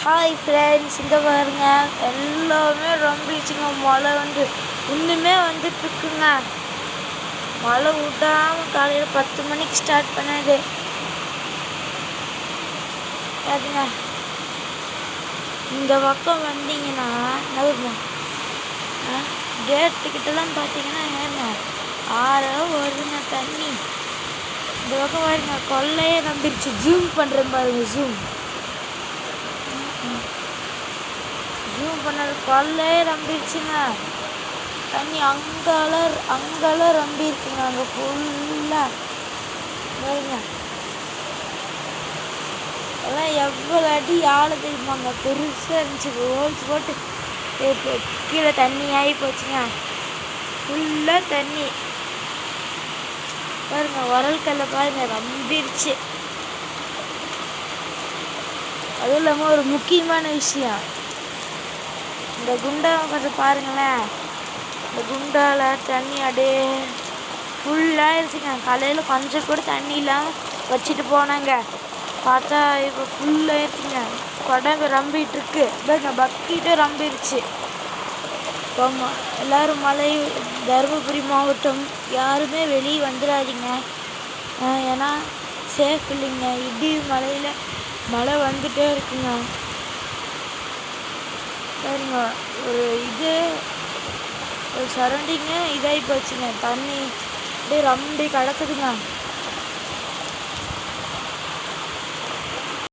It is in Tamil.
ஹாய் ஃப்ரெண்ட்ஸ், இங்கே பாருங்க எல்லாமே ரொம்பிடுச்சுங்க. மழை இன்னுமே வந்துட்டுருக்குங்க. மழை விடாமல் காலையில் 10 மணிக்கு ஸ்டார்ட் பண்ணது. அதுங்க இந்த பக்கம் வந்தீங்கன்னா நகருமா கேட்டுக்கிட்டலாம் பார்த்தீங்கன்னா ஏங்க வருதுங்க தண்ணி. இந்த பக்கம் பாருங்க கொள்ளையே நம்பிடுச்சு. ஜூம் பண்ணுறேன் பாருங்க. ஜூம் பண்ணது கொள்ளையே நம்பிடுச்சுங்க. தண்ணி அங்கெல்லாம் ரம்பி இருக்குங்க. அங்கே ஃபுல்லாக பாருங்க. அதெல்லாம் எவ்வளோ அடி ஆழம் தெரியுமாங்க. பெருசாக இருந்துச்சு. ஹோல்ஸ் போட்டு கீழே தண்ணி ஆகி போச்சுங்க. ஃபுல்லாக தண்ணி பாருங்க. உரல்கல்ல பாருங்க ரம்பிடுச்சு. அதுவும் இல்லாமல் ஒரு முக்கியமான விஷயம், இந்த குண்டாவை கொஞ்சம் பாருங்களேன். இந்த குண்டாவில் தண்ணி அப்படியே ஃபுல்லாகிடுச்சுங்க. காலையில் கொஞ்சம் கூட தண்ணி இல்லாமல் வச்சுட்டு போனாங்க. பார்த்தா இப்போ ஃபுல்லாகிடுச்சுங்க. குடம்பு ரம்பிகிட்ருக்கு. பாருங்க பக்கிட்டே ரம்பிடுச்சு. ஆமாம், எல்லோரும் தருமபுரி மாவட்டம் யாருமே வெளியே வந்துடாதீங்க. ஏன்னா சேஃப் இல்லைங்க. இடி மழை வந்துகிட்டே இருக்குங்க. பாருங்க ஒரு சரௌண்டிங்கே இதாகி போச்சுங்க. தண்ணி அப்படியே ரம்பி கிடக்குதுங்க.